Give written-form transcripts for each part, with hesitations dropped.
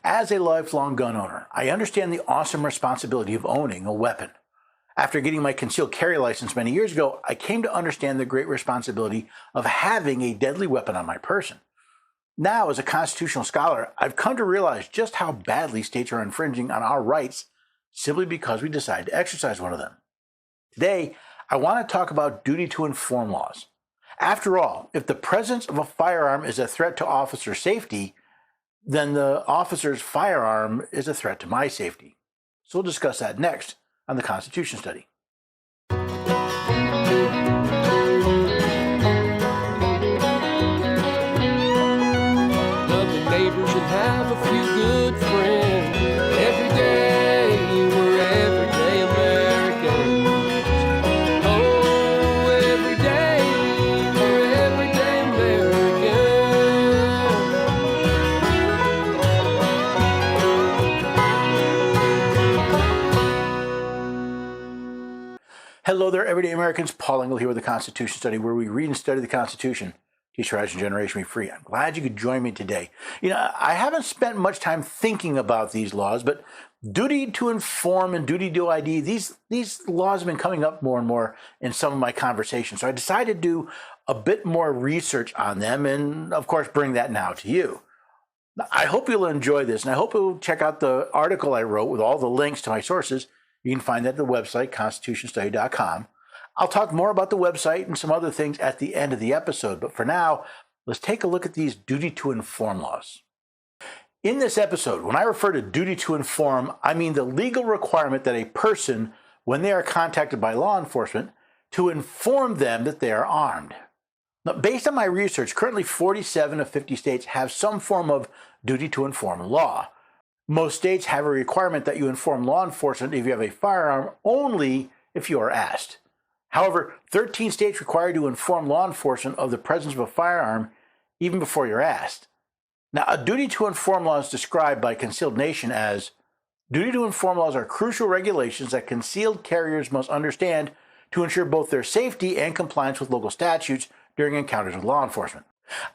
As a lifelong gun owner, I understand the awesome responsibility of owning a weapon. After getting my concealed carry license many years ago, I came to understand the great responsibility of having a deadly weapon on my person. Now, as a constitutional scholar, I've come to realize just how badly states are infringing on our rights simply because we decide to exercise one of them. Today, I want to talk about duty to inform laws. After all, if the presence of a firearm is a threat to officer safety, then the officer's firearm is a threat to my safety. So we'll discuss that next on the Constitution Study. Lovely neighbors and have a few good friends. Every day we're everyday Americans. Oh, every day we're everyday Americans. Hello there, everyday Americans. Paul Engel here with the Constitution Study, where we read and study the Constitution. Teach your and generation be free. I'm glad you could join me today. I haven't spent much time thinking about these laws, but duty to inform and duty to ID, these laws have been coming up more and more in some of my conversations. So I decided to do a bit more research on them and, of course, bring that now to you. I hope you'll enjoy this, and I hope you'll check out the article I wrote with all the links to my sources. You can find that at the website, constitutionstudy.com. I'll talk more about the website and some other things at the end of the episode, but for now, let's take a look at these duty to inform laws. In this episode, when I refer to duty to inform, I mean the legal requirement that a person, when they are contacted by law enforcement, to inform them that they are armed. Now, based on my research, currently 47 of 50 states have some form of duty to inform law. Most states have a requirement that you inform law enforcement if you have a firearm only if you are asked. However, 13 states require you to inform law enforcement of the presence of a firearm even before you're asked. Now, a duty to inform law is described by Concealed Nation as, duty to inform laws are crucial regulations that concealed carriers must understand to ensure both their safety and compliance with local statutes during encounters with law enforcement.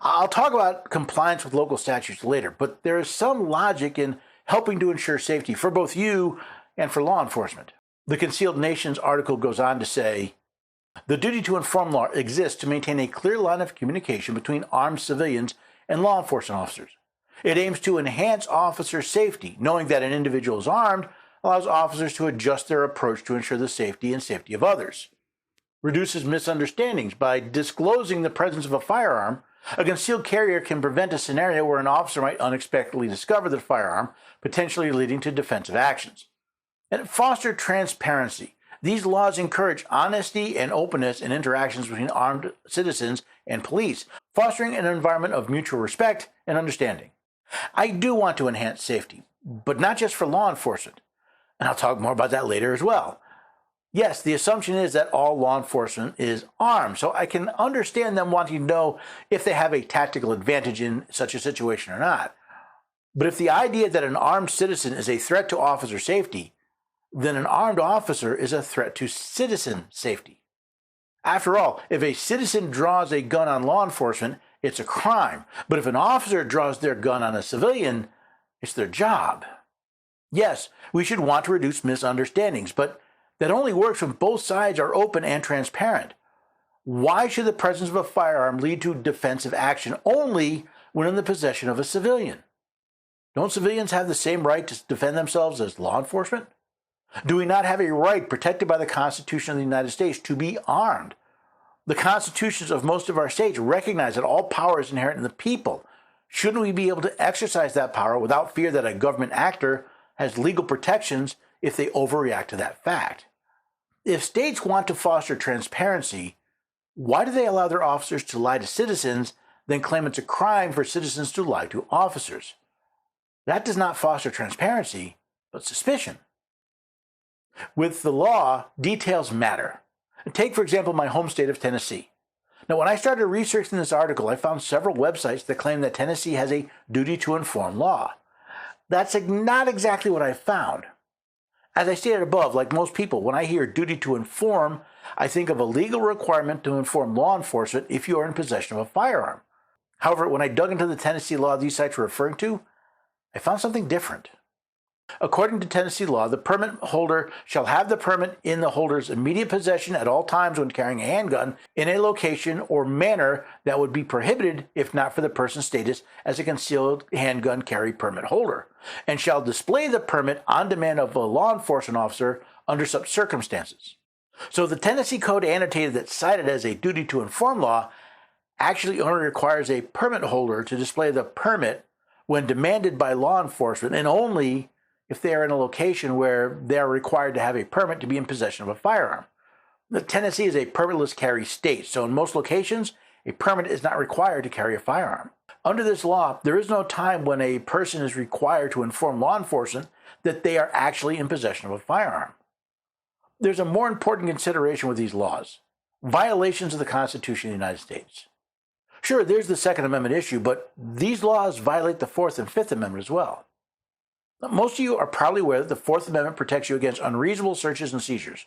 I'll talk about compliance with local statutes later, but there is some logic in helping to ensure safety for both you and for law enforcement. The Concealed Nation's article goes on to say, the duty to inform law exists to maintain a clear line of communication between armed civilians and law enforcement officers. It aims to enhance officer safety. Knowing that an individual is armed allows officers to adjust their approach to ensure the safety and safety of others. Reduces misunderstandings. By disclosing the presence of a firearm, a concealed carrier can prevent a scenario where an officer might unexpectedly discover the firearm, potentially leading to defensive actions. And foster transparency. These laws encourage honesty and openness in interactions between armed citizens and police, fostering an environment of mutual respect and understanding. I do want to enhance safety, but not just for law enforcement. And I'll talk more about that later as well. Yes, the assumption is that all law enforcement is armed, so I can understand them wanting to know if they have a tactical advantage in such a situation or not. But if the idea that an armed citizen is a threat to officer safety, then an armed officer is a threat to citizen safety. After all, if a citizen draws a gun on law enforcement, it's a crime. But if an officer draws their gun on a civilian, it's their job. Yes, we should want to reduce misunderstandings, but that only works when both sides are open and transparent. Why should the presence of a firearm lead to defensive action only when in the possession of a civilian? Don't civilians have the same right to defend themselves as law enforcement? Do we not have a right protected by the Constitution of the United States to be armed? The constitutions of most of our states recognize that all power is inherent in the people. Shouldn't we be able to exercise that power without fear that a government actor has legal protections if they overreact to that fact? If states want to foster transparency, why do they allow their officers to lie to citizens, then claim it's a crime for citizens to lie to officers? That does not foster transparency, but suspicion. With the law, details matter. Take, for example, my home state of Tennessee. Now, when I started researching this article, I found several websites that claim that Tennessee has a duty to inform law. That's not exactly what I found. As I stated above, like most people, when I hear duty to inform, I think of a legal requirement to inform law enforcement if you are in possession of a firearm. However, when I dug into the Tennessee law these sites were referring to, I found something different. According to Tennessee law, the permit holder shall have the permit in the holder's immediate possession at all times when carrying a handgun in a location or manner that would be prohibited if not for the person's status as a concealed handgun carry permit holder, and shall display the permit on demand of a law enforcement officer under such circumstances. So the Tennessee Code annotated that cited as a duty to inform law actually only requires a permit holder to display the permit when demanded by law enforcement, and only if they are in a location where they are required to have a permit to be in possession of a firearm. Tennessee is a permitless carry state, so in most locations, a permit is not required to carry a firearm. Under this law, there is no time when a person is required to inform law enforcement that they are actually in possession of a firearm. There's a more important consideration with these laws: violations of the Constitution of the United States. Sure, there's the Second Amendment issue, but these laws violate the Fourth and Fifth Amendment as well. Most of you are probably aware that the Fourth Amendment protects you against unreasonable searches and seizures.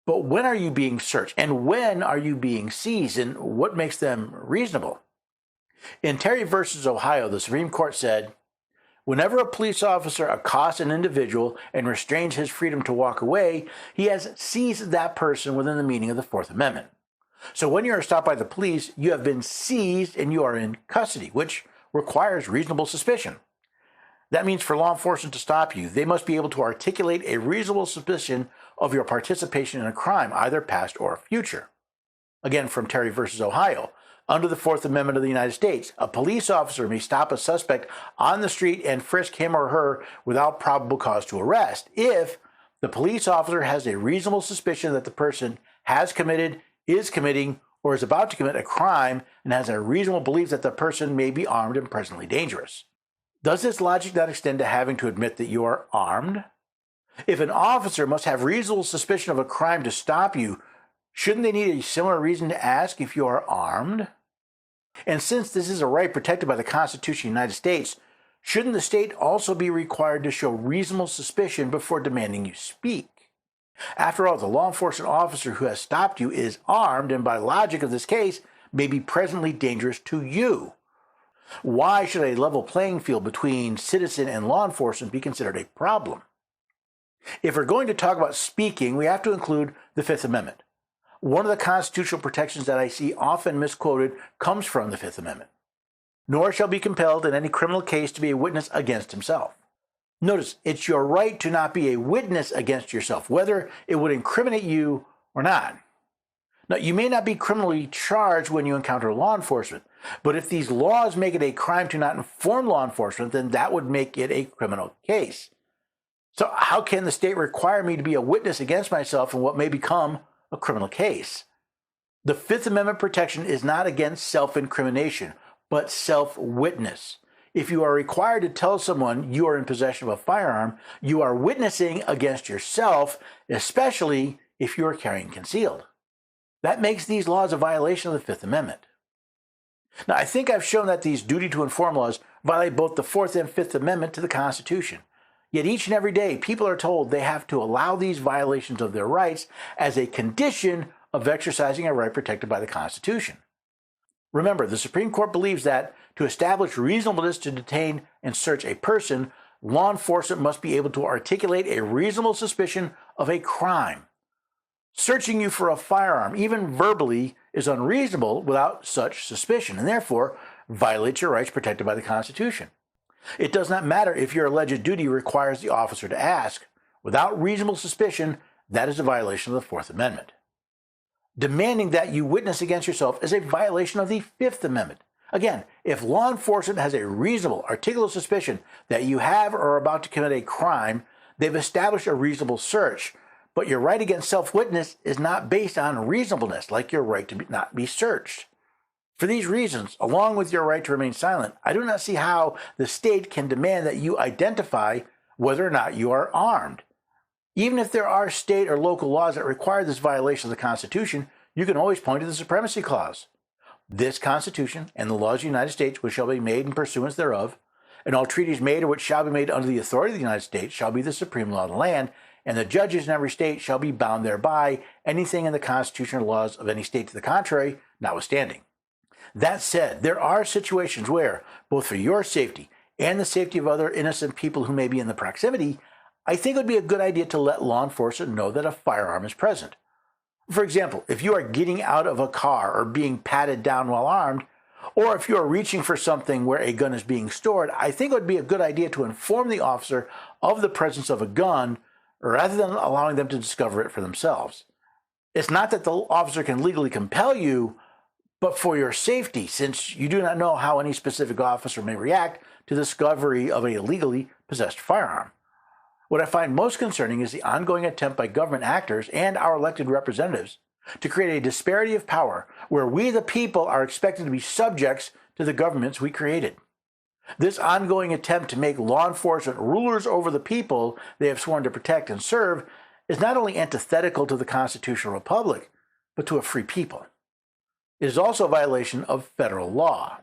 But when are you being searched? And when are you being seized? And what makes them reasonable? In Terry v. Ohio, the Supreme Court said, whenever a police officer accosts an individual and restrains his freedom to walk away, he has seized that person within the meaning of the Fourth Amendment. So when you are stopped by the police, you have been seized and you are in custody, which requires reasonable suspicion. That means for law enforcement to stop you, they must be able to articulate a reasonable suspicion of your participation in a crime, either past or future. Again, from Terry v. Ohio, under the Fourth Amendment of the United States, a police officer may stop a suspect on the street and frisk him or her without probable cause to arrest if the police officer has a reasonable suspicion that the person has committed, is committing, or is about to commit a crime and has a reasonable belief that the person may be armed and presently dangerous. Does this logic not extend to having to admit that you are armed? If an officer must have reasonable suspicion of a crime to stop you, shouldn't they need a similar reason to ask if you are armed? And since this is a right protected by the Constitution of the United States, shouldn't the state also be required to show reasonable suspicion before demanding you speak? After all, the law enforcement officer who has stopped you is armed and, by logic of this case, may be presently dangerous to you. Why should a level playing field between citizen and law enforcement be considered a problem? If we're going to talk about speaking, we have to include the Fifth Amendment. One of the constitutional protections that I see often misquoted comes from the Fifth Amendment. Nor shall be compelled in any criminal case to be a witness against himself. Notice, it's your right to not be a witness against yourself, whether it would incriminate you or not. Now, you may not be criminally charged when you encounter law enforcement, but if these laws make it a crime to not inform law enforcement, then that would make it a criminal case. So how can the state require me to be a witness against myself in what may become a criminal case? The Fifth Amendment protection is not against self-incrimination, but self-witness. If you are required to tell someone you are in possession of a firearm, you are witnessing against yourself, especially if you are carrying concealed. That makes these laws a violation of the Fifth Amendment. Now, I think I've shown that these duty to inform laws violate both the Fourth and Fifth Amendment to the Constitution. Yet each and every day, people are told they have to allow these violations of their rights as a condition of exercising a right protected by the Constitution. Remember, the Supreme Court believes that to establish reasonableness to detain and search a person, law enforcement must be able to articulate a reasonable suspicion of a crime. Searching you for a firearm, even verbally, is unreasonable without such suspicion, and therefore violates your rights protected by the Constitution. It does not matter if your alleged duty requires the officer to ask. Without reasonable suspicion, that is a violation of the Fourth Amendment. Demanding that you witness against yourself is a violation of the Fifth Amendment. Again, if law enforcement has a reasonable, articulate suspicion that you have or are about to commit a crime, they've established a reasonable search. But your right against self-witness is not based on reasonableness, like your right to not be searched. For these reasons, along with your right to remain silent, I do not see how the state can demand that you identify whether or not you are armed. Even if there are state or local laws that require this violation of the Constitution, you can always point to the Supremacy Clause. This Constitution and the laws of the United States which shall be made in pursuance thereof, and all treaties made or which shall be made under the authority of the United States shall be the supreme law of the land, and the judges in every state shall be bound thereby, anything in the Constitution or laws of any state to the contrary notwithstanding. That said, there are situations where, both for your safety and the safety of other innocent people who may be in the proximity, I think it would be a good idea to let law enforcement know that a firearm is present. For example, if you are getting out of a car or being patted down while armed, or if you are reaching for something where a gun is being stored, I think it would be a good idea to inform the officer of the presence of a gun rather than allowing them to discover it for themselves. It's not that the officer can legally compel you, but for your safety, since you do not know how any specific officer may react to the discovery of a illegally possessed firearm. What I find most concerning is the ongoing attempt by government actors and our elected representatives to create a disparity of power where we the people are expected to be subjects to the governments we created. This ongoing attempt to make law enforcement rulers over the people they have sworn to protect and serve is not only antithetical to the constitutional republic, but to a free people. It is also a violation of federal law.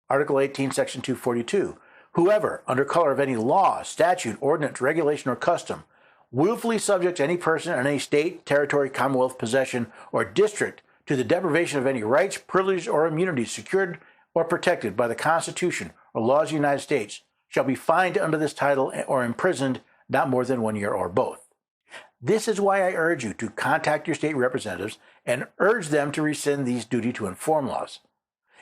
Article 18, Section 242. Whoever, under color of any law, statute, ordinance, regulation, or custom, willfully subjects any person in any state, territory, commonwealth, possession, or district to the deprivation of any rights, privileges, or immunities secured or protected by the Constitution or laws of the United States shall be fined under this title or imprisoned not more than 1 year or both. This is why I urge you to contact your state representatives and urge them to rescind these duty to inform laws.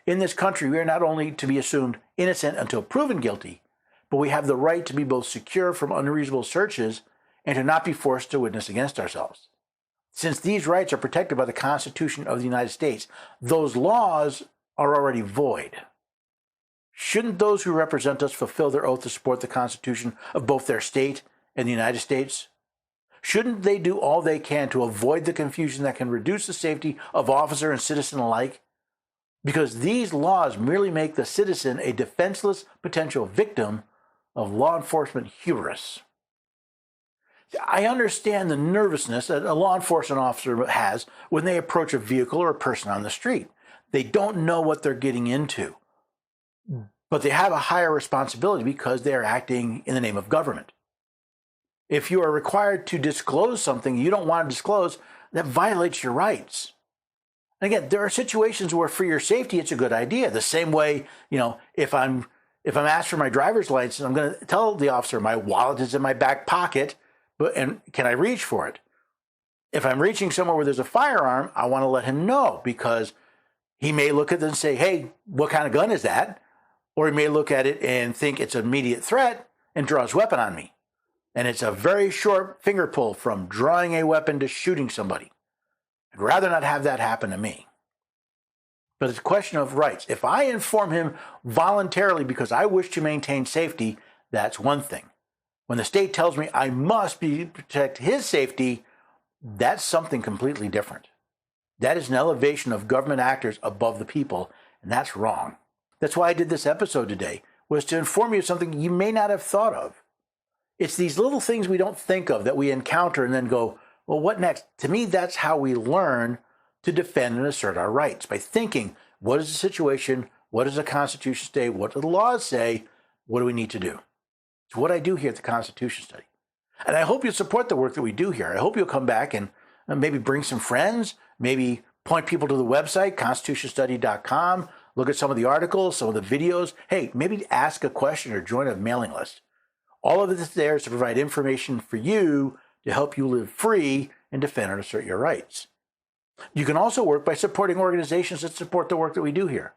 In this country, we are not only to be assumed innocent until proven guilty, but we have the right to be both secure from unreasonable searches and to not be forced to witness against ourselves. Since these rights are protected by the Constitution of the United States, those laws are already void. Shouldn't those who represent us fulfill their oath to support the Constitution of both their state and the United States? Shouldn't they do all they can to avoid the confusion that can reduce the safety of officer and citizen alike? Because these laws merely make the citizen a defenseless potential victim of law enforcement hubris. I understand the nervousness that a law enforcement officer has when they approach a vehicle or a person on the street. They don't know what they're getting into, but they have a higher responsibility because they are acting in the name of government. If you are required to disclose something you don't want to disclose, that violates your rights. And again, there are situations where for your safety, it's a good idea. The same way, if I'm asked for my driver's license, I'm going to tell the officer my wallet is in my back pocket, and can I reach for it? If I'm reaching somewhere where there's a firearm, I want to let him know because he may look at it and say, hey, what kind of gun is that? Or he may look at it and think it's an immediate threat and draw his weapon on me. And it's a very short finger pull from drawing a weapon to shooting somebody. I'd rather not have that happen to me. But it's a question of rights. If I inform him voluntarily because I wish to maintain safety, that's one thing. When the state tells me I must protect his safety, that's something completely different. That is an elevation of government actors above the people, and that's wrong. That's why I did this episode today, was to inform you of something you may not have thought of. It's these little things we don't think of that we encounter and then go, well, what next? To me, that's how we learn to defend and assert our rights, by thinking, what is the situation? What does the Constitution say? What do the laws say? What do we need to do? It's what I do here at the Constitution Study. And I hope you'll support the work that we do here. I hope you'll come back and maybe bring some friends, maybe point people to the website, constitutionstudy.com, look at some of the articles, some of the videos. Hey, maybe ask a question or join a mailing list. All of this there is to provide information for you to help you live free and defend and assert your rights. You can also work by supporting organizations that support the work that we do here.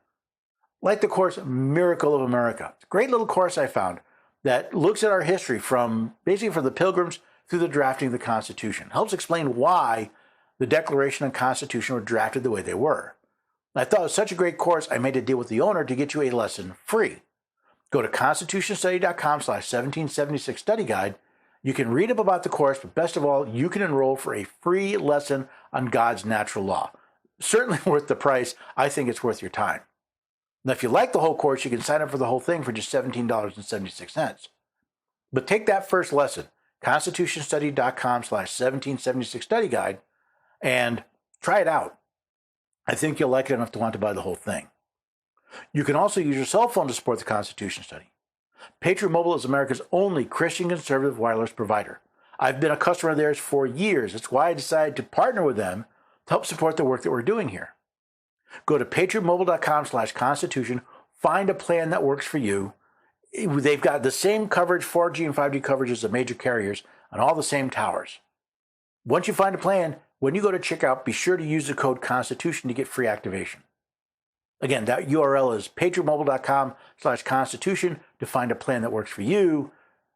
Like the course Miracle of America. It's a great little course I found that looks at our history from the Pilgrims through the drafting of the Constitution. It helps explain why the Declaration and Constitution were drafted the way they were. I thought it was such a great course, I made a deal with the owner to get you a lesson free. Go to constitutionstudy.com/1776 study guide. You can read up about the course, but best of all, you can enroll for a free lesson on God's natural law. Certainly worth the price. I think it's worth your time. Now, if you like the whole course, you can sign up for the whole thing for just $17.76. But take that first lesson, constitutionstudy.com/1776 study guide, and try it out. I think you'll like it enough to want to buy the whole thing. You can also use your cell phone to support the Constitution Study. Patriot Mobile is America's only Christian conservative wireless provider. I've been a customer of theirs for years. That's why I decided to partner with them to help support the work that we're doing here. Go to patriotmobile.com/constitution, find a plan that works for you. They've got the same coverage, 4G and 5G coverage as the major carriers on all the same towers. Once you find a plan, when you go to checkout, be sure to use the code Constitution to get free activation. Again, that URL is patriotmobile.com/Constitution to find a plan that works for you.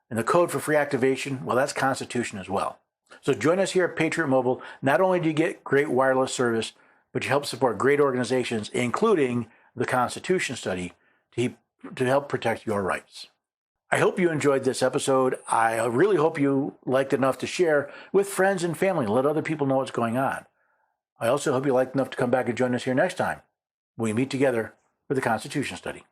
And the code for free activation, well, that's Constitution as well. So join us here at Patriot Mobile. Not only do you get great wireless service, but you help support great organizations, including the Constitution Study, to help protect your rights. I hope you enjoyed this episode. I really hope you liked enough to share with friends and family, let other people know what's going on. I also hope you liked enough to come back and join us here next time when we meet together for the Constitution Study.